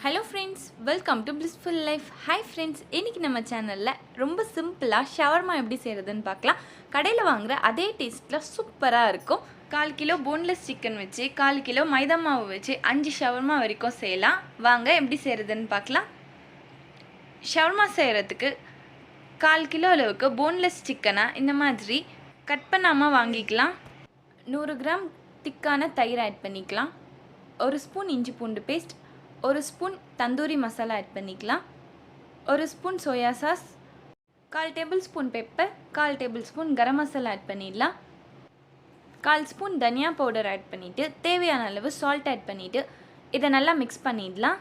Hello friends, welcome to Blissful Life. Hi friends, இன்னைக்கு நம்ம சேனல்ல ரொம்ப சிம்பிளா ஷவர்மா எப்படி செய்யறதுன்னு பார்க்கலாம். கடையில் வாங்குற அதே டேஸ்ட்ல சூப்பரா இருக்கும். 1/4 கிலோ போன்லெஸ் சிக்கன் வச்சு 1/4 கிலோ மைதா மாவு வச்சு 5 ஷவர்மா வரைக்கும் செய்யலாம். வாங்க எப்படி செய்யறதுன்னு பார்க்கலாம். ஷவர்மா செய்யறதுக்கு 1/4 கிலோ அளவுக்கு போன்லெஸ் சிக்கனை இந்த மாதிரி கட் பண்ணாமல் வாங்கிக்கலாம். 100 கிராம் திக்கான தயிர் ஆட் பண்ணிக்கலாம். 1 ஸ்பூன் இஞ்சி பூண்டு paste, 1 spoon tandoori masala add பண்ணிக்கலாம். 1 ஸ்பூன் soya sauce, 1/4 tablespoon pepper, 1/4 tablespoon garam masala add பண்ணிடலாம். 1/4 ஸ்பூன் தனியா பவுடர் ஆட் பண்ணிவிட்டு தேவையான அளவு சால்ட் ஆட் பண்ணிவிட்டு இதை நல்லா மிக்ஸ் பண்ணிடலாம்.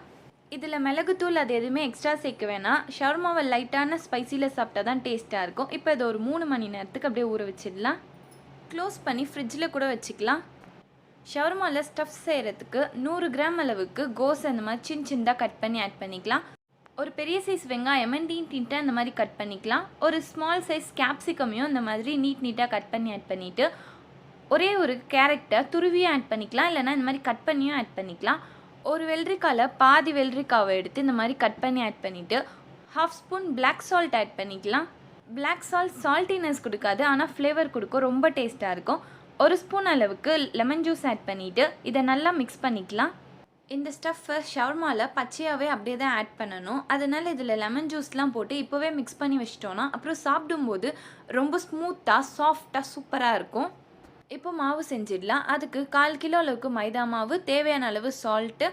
இதில் மிளகுத்தூள் அது எதுவுமே எக்ஸ்ட்ரா சேர்க்க வேணாம். ஷவர்மாவை லைட்டான ஸ்பைசியில் சாப்பிட்டா தான் டேஸ்ட்டாக இருக்கும். இப்போ இதை ஒரு 3 மணி நேரத்துக்கு அப்படியே ஊற வச்சிடலாம். க்ளோஸ் பண்ணி ஃப்ரிட்ஜில் கூட வச்சுக்கலாம். ஷவர்மாவில் ஸ்டஃப் செய்கிறதுக்கு 100 கிராம் அளவுக்கு கோஸ் அந்த மாதிரி சின்னதாக கட் பண்ணி ஆட் பண்ணிக்கலாம். ஒரு பெரிய சைஸ் வெங்காயம் நீட்டாக இந்த மாதிரி கட் பண்ணிக்கலாம். ஒரு ஸ்மால் சைஸ் கேப்சிகமையும் இந்த மாதிரி நீட்டாக கட் பண்ணி ஆட் பண்ணிவிட்டு ஒரே ஒரு கேரட்டை துருவியும் ஆட் பண்ணிக்கலாம், இல்லைனா இந்த மாதிரி கட் பண்ணியும் ஆட் பண்ணிக்கலாம். ஒரு வெள்ளரிக்காயில் பாதி வெள்ளரிக்காவை எடுத்து இந்த மாதிரி கட் பண்ணி ஆட் பண்ணிவிட்டு 1/2 ஸ்பூன் பிளாக் சால்ட் ஆட் பண்ணிக்கலாம். பிளாக் சால்ட் சால்ட்டினஸ் கொடுக்காது, ஆனால் ஃப்ளேவர் கொடுக்கும், ரொம்ப டேஸ்ட்டாக இருக்கும். 1 ஸ்பூன் அளவுக்கு லெமன் ஜூஸ் ஆட் பண்ணிவிட்டு இதை நல்லா மிக்ஸ் பண்ணிக்கலாம். இந்த ஸ்டஃப்பை ஷவர்மாவில் பச்சையாகவே அப்படியே தான் ஆட் பண்ணணும். அதனால் இதில் லெமன் ஜூஸ்லாம் போட்டு இப்போவே மிக்ஸ் பண்ணி வச்சிட்டோன்னா அப்புறம் சாப்பிடும்போது ரொம்ப ஸ்மூத்தாக சாஃப்டாக சூப்பராக இருக்கும். இப்போ மாவு செஞ்சிடலாம். அதுக்கு 1/4 கிலோ அளவுக்கு மைதா மாவு, தேவையான அளவு சால்ட்டு,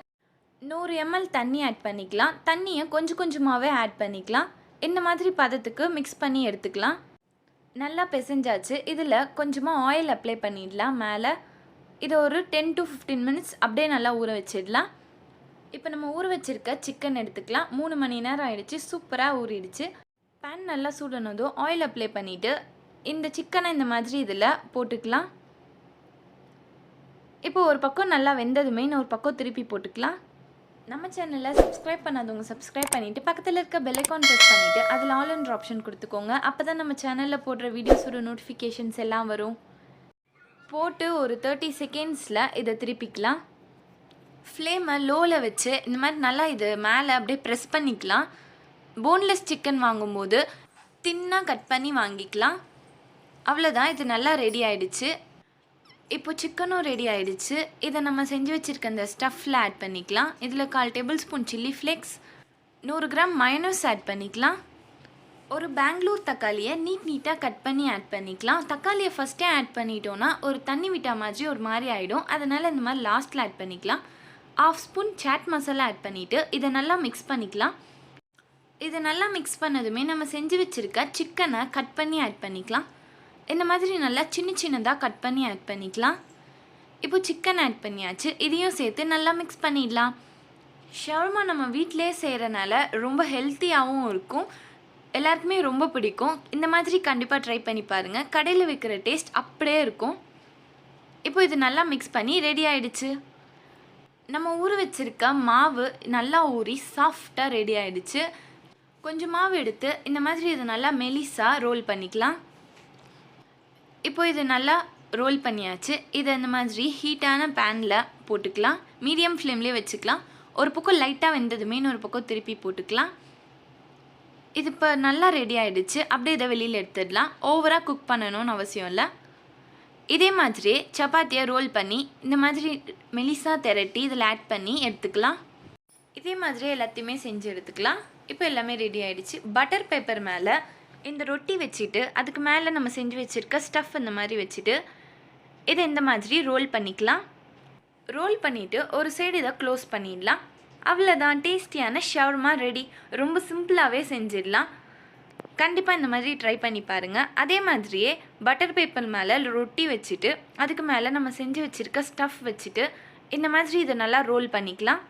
100 ml தண்ணி ஆட் பண்ணிக்கலாம். தண்ணியை கொஞ்சம் கொஞ்சமாகவே ஆட் பண்ணிக்கலாம். இந்த மாதிரி பதத்துக்கு மிக்ஸ் பண்ணி எடுத்துக்கலாம். நல்லா பிசைஞ்சாச்சு. இதில் கொஞ்சமாக ஆயில் அப்ளை பண்ணிடலாம் மேலே. இதை ஒரு 10 to 15 மினிட்ஸ் அப்படியே நல்லா ஊற வச்சிடலாம். இப்போ நம்ம ஊற வச்சுருக்க சிக்கன் எடுத்துக்கலாம். 3 மணி நேரம் ஆகிடுச்சு, சூப்பராக ஊறிடுச்சு. பேன் நல்லா சூடனதும் ஆயில் அப்ளை பண்ணிவிட்டு இந்த சிக்கனை இந்த மாதிரி இதில் போட்டுக்கலாம். இப்போ ஒரு பக்கம் நல்லா வெந்ததுமே இன்னொரு பக்கம் திருப்பி போட்டுக்கலாம். நம்ம சேனலில் சப்ஸ்கிரைப் பண்ணாதவங்க சப்ஸ்கிரைப் பண்ணிவிட்டு பக்கத்தில் இருக்க பெல் ஐக்கான் ப்ரெஸ் பண்ணிவிட்டு அதில் ஆல் என்ற ஆப்ஷன் கொடுத்துக்கோங்க. அப்போ தான் நம்ம சேனலில் போடுற வீடியோஸோட நோட்டிஃபிகேஷன்ஸ் எல்லாம் வரும். போட்டு ஒரு 30 செகண்ட்ஸில் இதை திருப்பிக்கலாம். ஃப்ளேமை லோவில் வச்சு இந்த மாதிரி நல்லா இது மேலே அப்படியே ப்ரெஸ் பண்ணிக்கலாம். போன்லெஸ் சிக்கன் வாங்கும்போது தின்னாக கட் பண்ணி வாங்கிக்கலாம். அவ்வளோதான், இது நல்லா ரெடி ஆகிடுச்சு. இப்போ சிக்கனும் ரெடி ஆகிடுச்சு. இதை நம்ம செஞ்சு வச்சுருக்க இந்த ஸ்டஃப்பில் ஆட் பண்ணிக்கலாம். இதில் 1/4 tablespoon chilli flakes, 100 gram mayonnaise add பண்ணிக்கலாம். ஒரு பெங்களூர் தக்காளியை நீட்டாக கட் பண்ணி ஆட் பண்ணிக்கலாம். தக்காளியை ஃபஸ்ட்டே ஆட் பண்ணிட்டோன்னா ஒரு தண்ணி விட்டா மாதிரி ஒரு மாதிரி ஆகிடும். அதனால் இந்த மாதிரி லாஸ்ட்டில் ஆட் பண்ணிக்கலாம். 1/2 ஸ்பூன் சாட் மசாலா ஆட் பண்ணிவிட்டு இதை நல்லா மிக்ஸ் பண்ணிக்கலாம். இதை நல்லா மிக்ஸ் பண்ணதுமே நம்ம செஞ்சு வச்சுருக்க சிக்கனை கட் பண்ணி ஆட் பண்ணிக்கலாம். இந்த மாதிரி நல்லா சின்னதாக கட் பண்ணி ஆட் பண்ணிக்கலாம். இப்போ சிக்கன் ஆட் பண்ணியாச்சு. இதையும் சேர்த்து நல்லா மிக்ஸ் பண்ணிடலாம். ஷவர்மா நம்ம வீட்டிலே செய்கிறனால ரொம்ப ஹெல்த்தியாகவும் இருக்கும், எல்லாருக்குமே ரொம்ப பிடிக்கும். இந்த மாதிரி கண்டிப்பாக ட்ரை பண்ணி பாருங்கள். கடையில் விற்கிற டேஸ்ட் அப்படியே இருக்கும். இப்போ இது நல்லா மிக்ஸ் பண்ணி ரெடி ஆகிடுச்சு. நம்ம ஊற வச்சுருக்க மாவு நல்லா ஊறி சாஃப்டாக ரெடி ஆகிடுச்சு. கொஞ்சம் மாவு எடுத்து இந்த மாதிரி இதை நல்லா மெலிசாக ரோல் பண்ணிக்கலாம். இப்போ இது நல்லா ரோல் பண்ணியாச்சு. இதை இந்த மாதிரி ஹீட்டான பேனில் போட்டுக்கலாம். மீடியம் ஃப்ளேம்லேயே வச்சுக்கலாம். ஒரு பக்கம் லைட்டாக வெந்ததுமே இன்னொரு பக்கம் திருப்பி போட்டுக்கலாம். இது இப்போ நல்லா ரெடி ஆகிடுச்சு. அப்படியே இதை வெளியில் எடுத்துடலாம். ஓவராக குக் பண்ணணும்னு அவசியம் இல்லை. இதே மாதிரியே சப்பாத்தியை ரோல் பண்ணி இந்த மாதிரி மெலிசாக திரட்டி இதில் ஆட் பண்ணி எடுத்துக்கலாம். இதே மாதிரியே எல்லாத்தையுமே செஞ்சு எடுத்துக்கலாம். இப்போ எல்லாமே ரெடி ஆகிடுச்சு. பட்டர் பேப்பர் மேலே இந்த ரொட்டி வச்சுட்டு அதுக்கு மேலே நம்ம செஞ்சு வச்சுருக்க ஸ்டஃப் இந்த மாதிரி வச்சுட்டு இதை இந்த மாதிரி ரோல் பண்ணிக்கலாம். ரோல் பண்ணிவிட்டு ஒரு சைடு இதை க்ளோஸ் பண்ணிடலாம். அவ்வளோதான், டேஸ்டியான ஷவர்மா ரெடி. ரொம்ப சிம்பிளாகவே செஞ்சிடலாம். கண்டிப்பாக இந்த மாதிரி ட்ரை பண்ணி பாருங்கள். அதே மாதிரியே பட்டர் பேப்பர் மேலே ரொட்டி வச்சுட்டு அதுக்கு மேலே நம்ம செஞ்சு வச்சுருக்க ஸ்டஃப் வச்சுட்டு இந்த மாதிரி இதை நல்லா ரோல் பண்ணிக்கலாம்.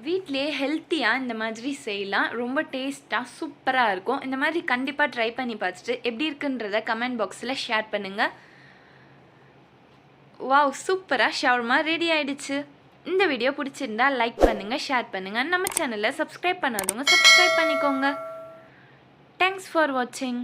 வீட்டிலே ஹெல்த்தியாக இந்த மாதிரி செய்யலாம். ரொம்ப டேஸ்ட்டாக சூப்பராக இருக்கும். இந்த மாதிரி கண்டிப்பாக ட்ரை பண்ணி பார்த்துட்டு எப்படி இருக்குன்றத கமெண்ட் பாக்ஸில் ஷேர் பண்ணுங்கள். வாவ், சூப்பராக ஷவர்மா ரெடி ஆகிடுச்சு. இந்த வீடியோ பிடிச்சிருந்தா லைக் பண்ணுங்கள், ஷேர் பண்ணுங்கள். நம்ம சேனலை சப்ஸ்கிரைப் பண்ணாதவங்க சப்ஸ்கிரைப் பண்ணிக்கோங்க. தேங்க்ஸ் ஃபார் வாட்சிங்.